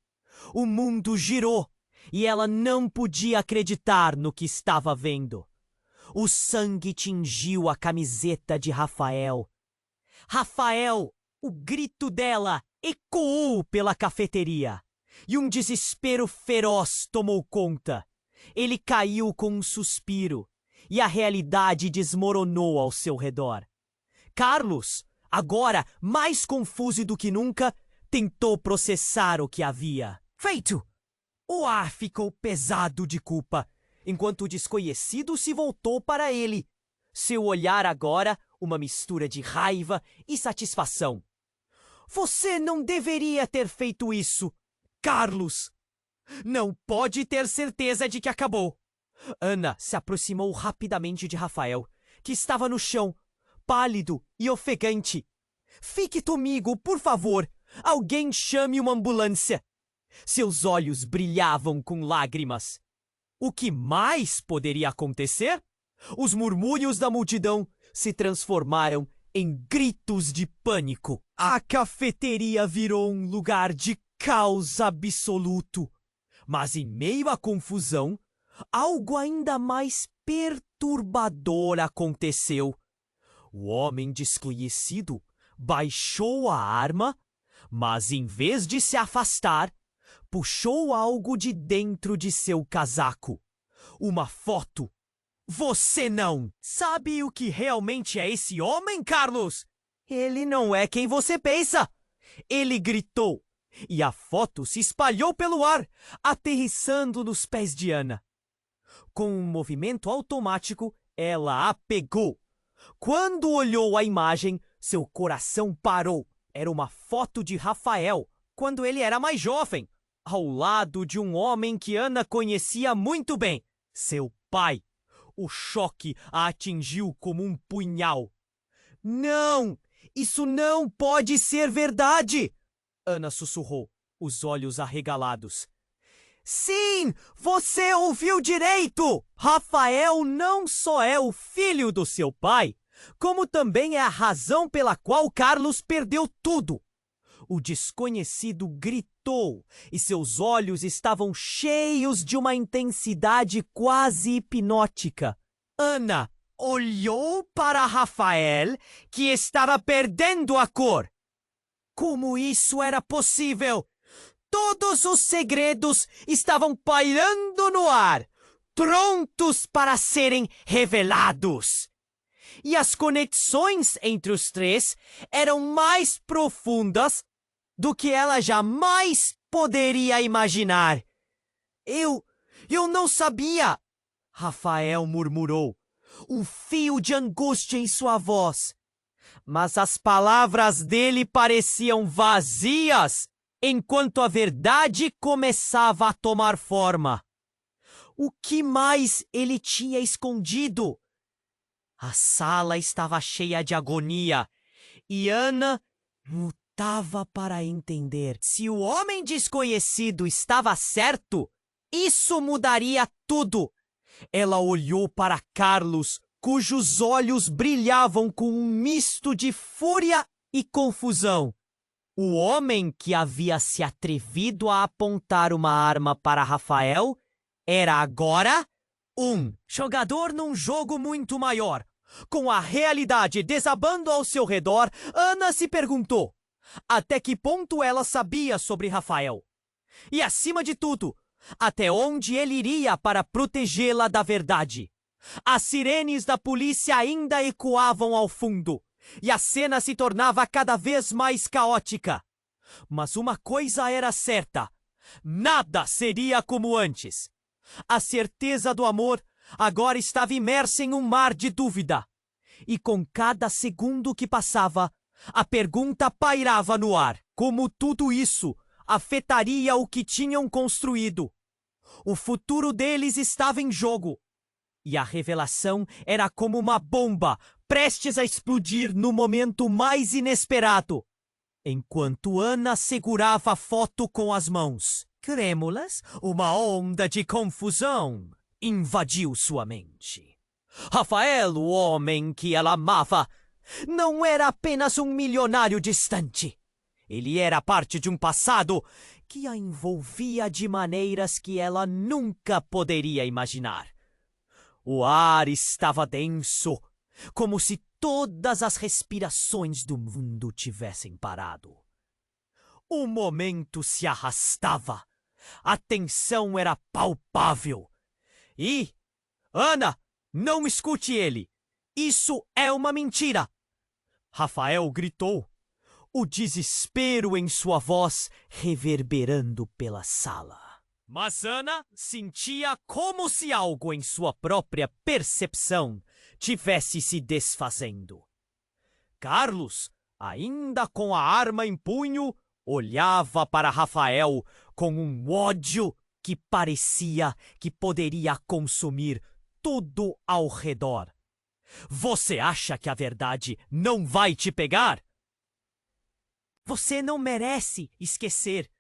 A: O mundo girou e ela não podia acreditar no que estava vendo. O sangue tingiu a camiseta de Rafael. Rafael! O grito dela ecoou pela cafeteria. E um desespero feroz tomou conta. Ele caiu com um suspiro. E a realidade desmoronou ao seu redor. Carlos, agora mais confuso do que nunca, tentou processar o que havia feito. O ar ficou pesado de culpa, enquanto o desconhecido se voltou para ele. Seu olhar agora, uma mistura de raiva e satisfação. Você não deveria ter feito isso, Carlos! Não pode ter certeza de que acabou. Ana se aproximou rapidamente de Rafael, que estava no chão, pálido e ofegante. Fique comigo, por favor. Alguém chame uma ambulância. Seus olhos brilhavam com lágrimas. O que mais poderia acontecer? Os murmúrios da multidão se transformaram em gritos de pânico. A cafeteria virou um lugar de caos absoluto. Mas em meio à confusão, algo ainda mais perturbador aconteceu. O homem desconhecido baixou a arma, mas em vez de se afastar, puxou algo de dentro de seu casaco. Uma foto. Você não sabe o que realmente é esse homem, Carlos? Ele não é quem você pensa. Ele gritou, e a foto se espalhou pelo ar, aterrissando nos pés de Ana. Com um movimento automático, ela a pegou. Quando olhou a imagem, seu coração parou. Era uma foto de Rafael, quando ele era mais jovem, ao lado de um homem que Ana conhecia muito bem, seu pai. O choque a atingiu como um punhal. Não! Isso não pode ser verdade! Ana sussurrou, os olhos arregalados. Sim! Você ouviu direito! Rafael não só é o filho do seu pai, como também é a razão pela qual Carlos perdeu tudo. O desconhecido gritou e seus olhos estavam cheios de uma intensidade quase hipnótica. Ana olhou para Rafael, que estava perdendo a cor. Como isso era possível? Todos os segredos estavam pairando no ar, prontos para serem revelados. E as conexões entre os três eram mais profundas do que ela jamais poderia imaginar. Eu não sabia, Rafael murmurou, um fio de angústia em sua voz. Mas as palavras dele pareciam vazias, enquanto a verdade começava a tomar forma. O que mais ele tinha escondido? A sala estava cheia de agonia, e Ana lutava para entender. Se o homem desconhecido estava certo, isso mudaria tudo. Ela olhou para Carlos, cujos olhos brilhavam com um misto de fúria e confusão. O homem que havia se atrevido a apontar uma arma para Rafael era agora um jogador num jogo muito maior. Com a realidade desabando ao seu redor, Ana se perguntou até que ponto ela sabia sobre Rafael. E, acima de tudo, até onde ele iria para protegê-la da verdade. As sirenes da polícia ainda ecoavam ao fundo, e a cena se tornava cada vez mais caótica. Mas uma coisa era certa: nada seria como antes. A certeza do amor agora estava imersa em um mar de dúvida. E com cada segundo que passava, a pergunta pairava no ar: como tudo isso afetaria o que tinham construído? O futuro deles estava em jogo. E a revelação era como uma bomba, prestes a explodir no momento mais inesperado. Enquanto Ana segurava a foto com as mãos trêmulas, uma onda de confusão invadiu sua mente. Rafael, o homem que ela amava, não era apenas um milionário distante. Ele era parte de um passado que a envolvia de maneiras que ela nunca poderia imaginar. O ar estava denso, como se todas as respirações do mundo tivessem parado. O momento se arrastava. A tensão era palpável. E, Ana, não escute ele. Isso é uma mentira. Rafael gritou, o desespero em sua voz reverberando pela sala. Mas Ana sentia como se algo em sua própria percepção tivesse se desfazendo. Carlos, ainda com a arma em punho, olhava para Rafael com um ódio que parecia que poderia consumir tudo ao redor. Você acha que a verdade não vai te pegar? Você não merece esquecer,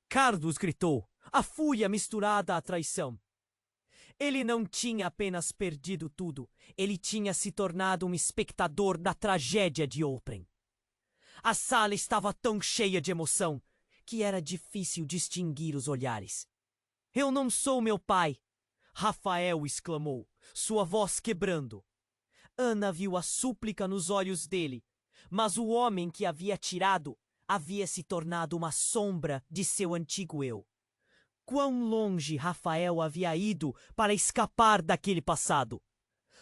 A: Carlos gritou, a fúria misturada à traição. Ele não tinha apenas perdido tudo, ele tinha se tornado um espectador da tragédia de Oprah. A sala estava tão cheia de emoção que era difícil distinguir os olhares. Eu não sou meu pai. Rafael exclamou, sua voz quebrando. Ana viu a súplica nos olhos dele, mas o homem que havia tirado havia se tornado uma sombra de seu antigo eu. Quão longe Rafael havia ido para escapar daquele passado!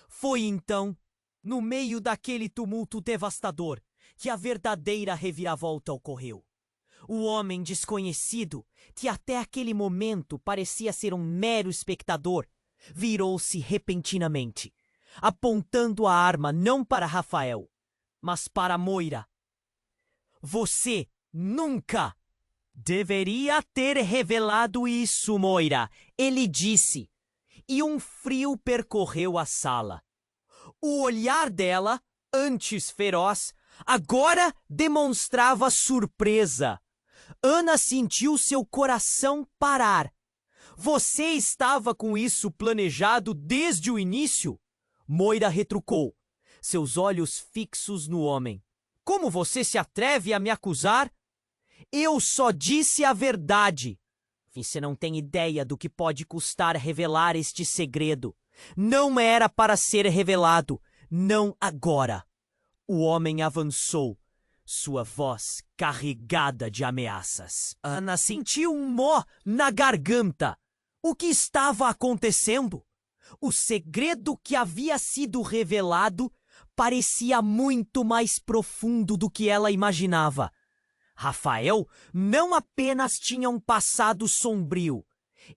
A: Foi então, no meio daquele tumulto devastador, que a verdadeira reviravolta ocorreu. O homem desconhecido, que até aquele momento parecia ser um mero espectador, virou-se repentinamente, apontando a arma não para Rafael, mas para Moira. Você nunca deveria ter revelado isso, Moira, ele disse, e um frio percorreu a sala. O olhar dela, antes feroz, agora demonstrava surpresa. Ana sentiu seu coração parar. Você estava com isso planejado desde o início? Moira retrucou, seus olhos fixos no homem. Como você se atreve a me acusar? Eu só disse a verdade. Você não tem ideia do que pode custar revelar este segredo. Não era para ser revelado, não agora. O homem avançou, sua voz carregada de ameaças. Ana sentiu um nó na garganta. O que estava acontecendo? O segredo que havia sido revelado parecia muito mais profundo do que ela imaginava. Rafael não apenas tinha um passado sombrio,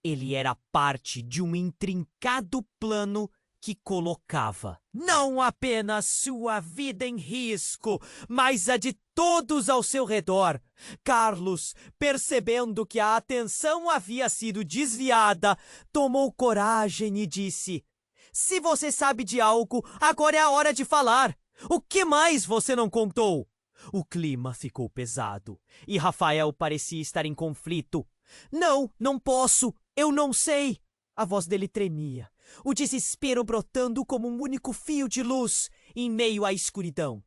A: ele era parte de um intrincado plano que colocava não apenas sua vida em risco, mas a de todos ao seu redor. Carlos, percebendo que a atenção havia sido desviada, tomou coragem e disse: "Se você sabe de algo, agora é a hora de falar. O que mais você não contou?" O clima ficou pesado e Rafael parecia estar em conflito. Não posso, eu não sei." A voz dele tremia, o desespero brotando como um único fio de luz em meio à escuridão.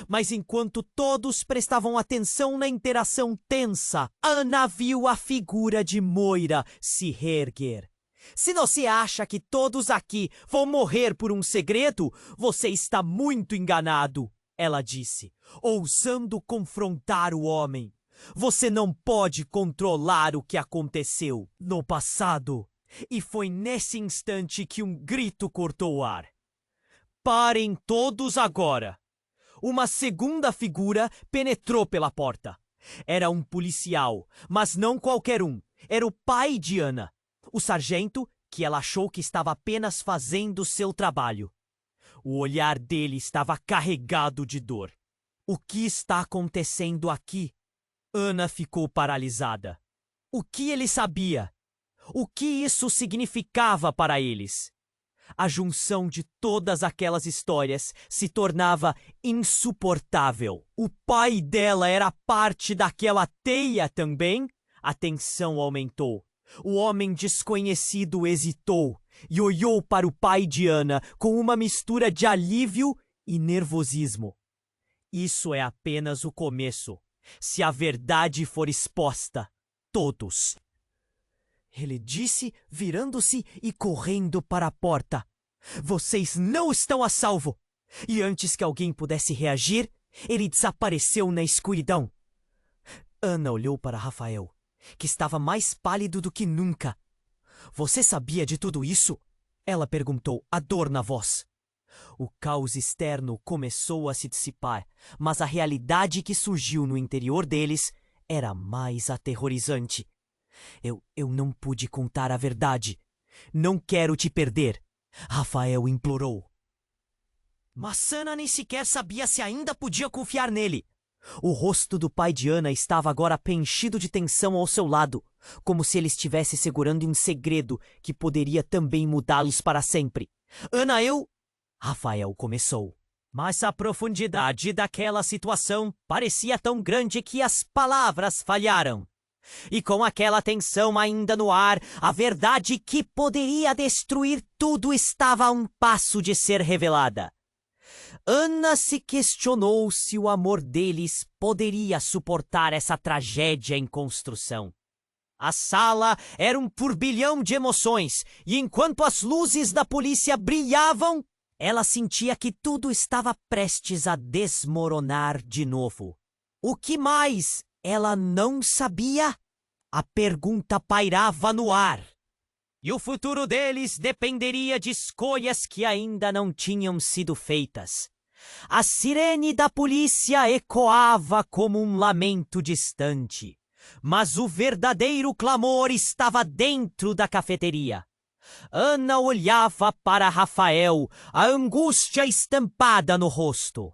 A: Mas enquanto todos prestavam atenção na interação tensa, Ana viu a figura de Moira se reerguer. "Se você acha que todos aqui vão morrer por um segredo, você está muito enganado", ela disse, ousando confrontar o homem. "Você não pode controlar o que aconteceu no passado." E foi nesse instante que um grito cortou o ar. "Parem todos agora!" Uma segunda figura penetrou pela porta. Era um policial, mas não qualquer um. Era o pai de Ana, o sargento que ela achou que estava apenas fazendo seu trabalho. O olhar dele estava carregado de dor. "O que está acontecendo aqui?" Ana ficou paralisada. O que ele sabia? O que isso significava para eles? A junção de todas aquelas histórias se tornava insuportável. O pai dela era parte daquela teia também? A tensão aumentou. O homem desconhecido hesitou e olhou para o pai de Ana com uma mistura de alívio e nervosismo. Isso é apenas o começo. Se a verdade for exposta, todos. Ele disse, virando-se e correndo para a porta. "Vocês não estão a salvo!" E antes que alguém pudesse reagir, ele desapareceu na escuridão. Ana olhou para Rafael, que estava mais pálido do que nunca. "Você sabia de tudo isso?" ela perguntou, a dor na voz. O caos externo começou a se dissipar, mas a realidade que surgiu no interior deles era mais aterrorizante. Eu não pude contar a verdade. Não quero te perder", Rafael implorou. Mas Ana nem sequer sabia se ainda podia confiar nele. O rosto do pai de Ana estava agora preenchido de tensão ao seu lado, como se ele estivesse segurando um segredo que poderia também mudá-los para sempre. "Ana, Rafael começou. Mas a profundidade daquela situação parecia tão grande que as palavras falharam. E com aquela tensão ainda no ar, a verdade que poderia destruir tudo estava a um passo de ser revelada. Ana se questionou se o amor deles poderia suportar essa tragédia em construção. A sala era um turbilhão de emoções, e enquanto as luzes da polícia brilhavam, ela sentia que tudo estava prestes a desmoronar de novo. O que mais ela não sabia? A pergunta pairava no ar. E o futuro deles dependeria de escolhas que ainda não tinham sido feitas. A sirene da polícia ecoava como um lamento distante. Mas o verdadeiro clamor estava dentro da cafeteria. Ana olhava para Rafael, a angústia estampada no rosto.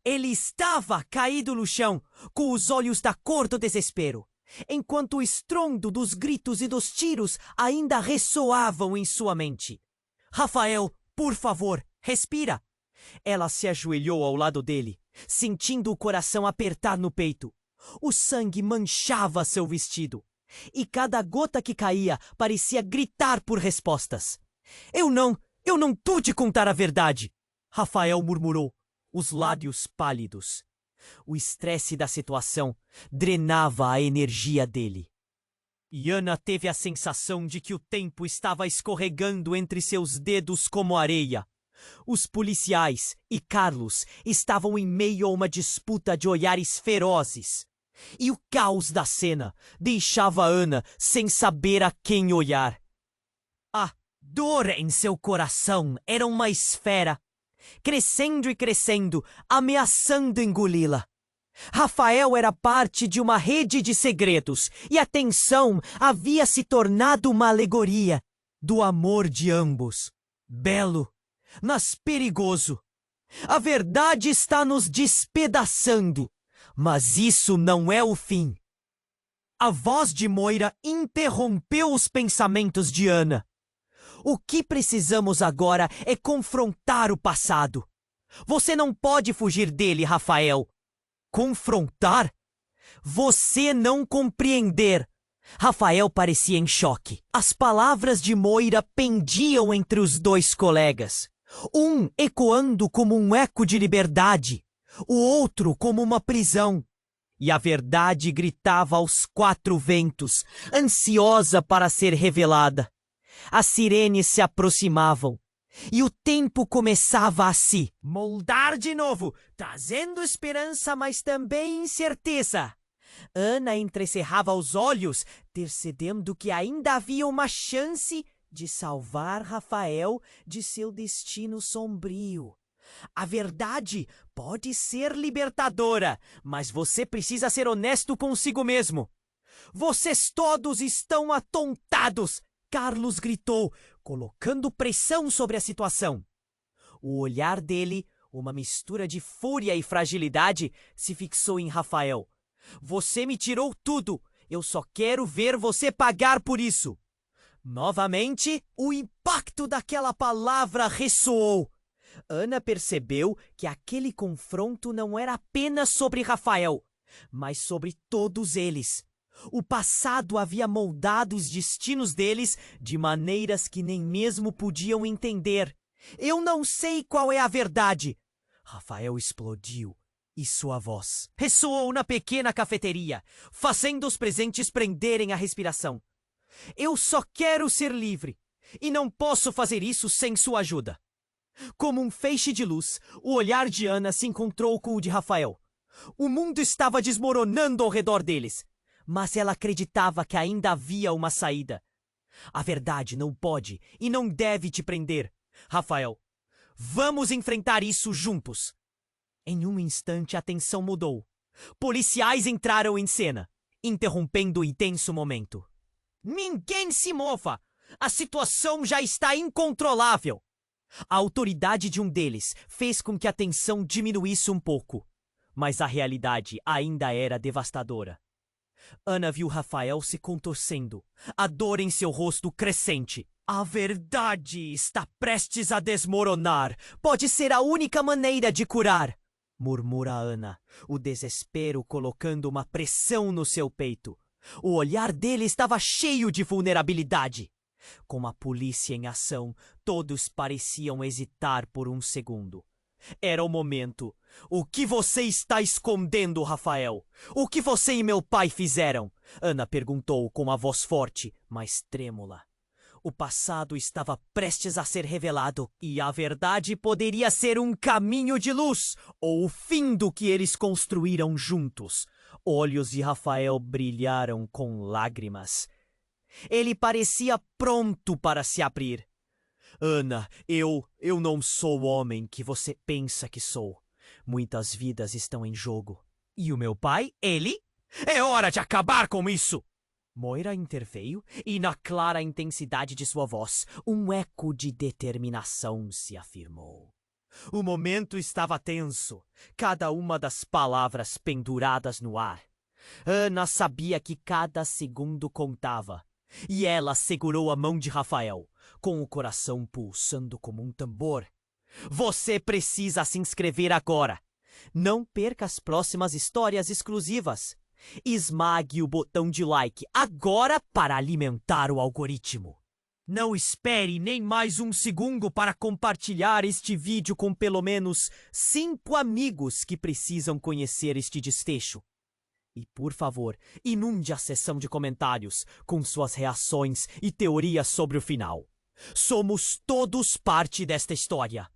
A: Ele estava caído no chão, com os olhos da cor do desespero, enquanto o estrondo dos gritos e dos tiros ainda ressoavam em sua mente. Rafael, por favor, respira. Ela se ajoelhou ao lado dele, sentindo o coração apertar no peito. O sangue manchava seu vestido, e cada gota que caía parecia gritar por respostas. Eu não pude contar a verdade, Rafael murmurou, os lábios pálidos. O estresse da situação drenava a energia dele. E Ana teve a sensação de que o tempo estava escorregando entre seus dedos como areia. Os policiais e Carlos estavam em meio a uma disputa de olhares ferozes. E o caos da cena deixava Ana sem saber a quem olhar. A dor em seu coração era uma esfera, crescendo e crescendo, ameaçando engoli-la. Rafael era parte de uma rede de segredos, e a tensão havia se tornado uma alegoria do amor de ambos. Belo, mas perigoso. A verdade está nos despedaçando, mas isso não é o fim. A voz de Moira interrompeu os pensamentos de Ana. O que precisamos agora é confrontar o passado. Você não pode fugir dele, Rafael. Confrontar? Você não compreender. Rafael parecia em choque. As palavras de Moira pendiam entre os dois colegas. Um ecoando como um eco de liberdade, o outro como uma prisão. E a verdade gritava aos quatro ventos, ansiosa para ser revelada. As sirenes se aproximavam, e o tempo começava a se moldar de novo, trazendo esperança, mas também incerteza. Ana entrecerrava os olhos, percebendo que ainda havia uma chance de salvar Rafael de seu destino sombrio. A verdade pode ser libertadora, mas você precisa ser honesto consigo mesmo. Vocês todos estão atontados, Carlos gritou, colocando pressão sobre a situação. O olhar dele, uma mistura de fúria e fragilidade, se fixou em Rafael. Você me tirou tudo. Eu só quero ver você pagar por isso. Novamente, o impacto daquela palavra ressoou. Ana percebeu que aquele confronto não era apenas sobre Rafael, mas sobre todos eles. O passado havia moldado os destinos deles de maneiras que nem mesmo podiam entender. Eu não sei qual é a verdade. Rafael explodiu e sua voz ressoou na pequena cafeteria, fazendo os presentes prenderem a respiração. Eu só quero ser livre, e não posso fazer isso sem sua ajuda. Como um feixe de luz, o olhar de Ana se encontrou com o de Rafael. O mundo estava desmoronando ao redor deles, mas ela acreditava que ainda havia uma saída. A verdade não pode e não deve te prender, Rafael. Vamos enfrentar isso juntos. Em um instante a tensão mudou. Policiais entraram em cena, interrompendo o intenso momento. Ninguém se mova! A situação já está incontrolável! A autoridade de um deles fez com que a tensão diminuísse um pouco, mas a realidade ainda era devastadora. Ana viu Rafael se contorcendo, a dor em seu rosto crescente. A verdade está prestes a desmoronar. Pode ser a única maneira de curar, murmura Ana, o desespero colocando uma pressão no seu peito. O olhar dele estava cheio de vulnerabilidade. Com a polícia em ação, todos pareciam hesitar por um segundo. Era o momento. O que você está escondendo, Rafael? O que você e meu pai fizeram? Ana perguntou com a voz forte, mas trêmula. O passado estava prestes a ser revelado e a verdade poderia ser um caminho de luz ou o fim do que eles construíram juntos. Olhos de Rafael brilharam com lágrimas. Ele parecia pronto para se abrir. Ana, eu não sou o homem que você pensa que sou. Muitas vidas estão em jogo. E o meu pai, ele? É hora de acabar com isso! Moira interveio e, na clara intensidade de sua voz, um eco de determinação se afirmou. O momento estava tenso, cada uma das palavras penduradas no ar. Ana sabia que cada segundo contava, e ela segurou a mão de Rafael, com o coração pulsando como um tambor. Você precisa se inscrever agora. Não perca as próximas histórias exclusivas. Esmague o botão de like agora para alimentar o algoritmo. Não espere nem mais um segundo para compartilhar este vídeo com pelo menos 5 amigos que precisam conhecer este desfecho. E, por favor, inunde a seção de comentários com suas reações e teorias sobre o final. Somos todos parte desta história.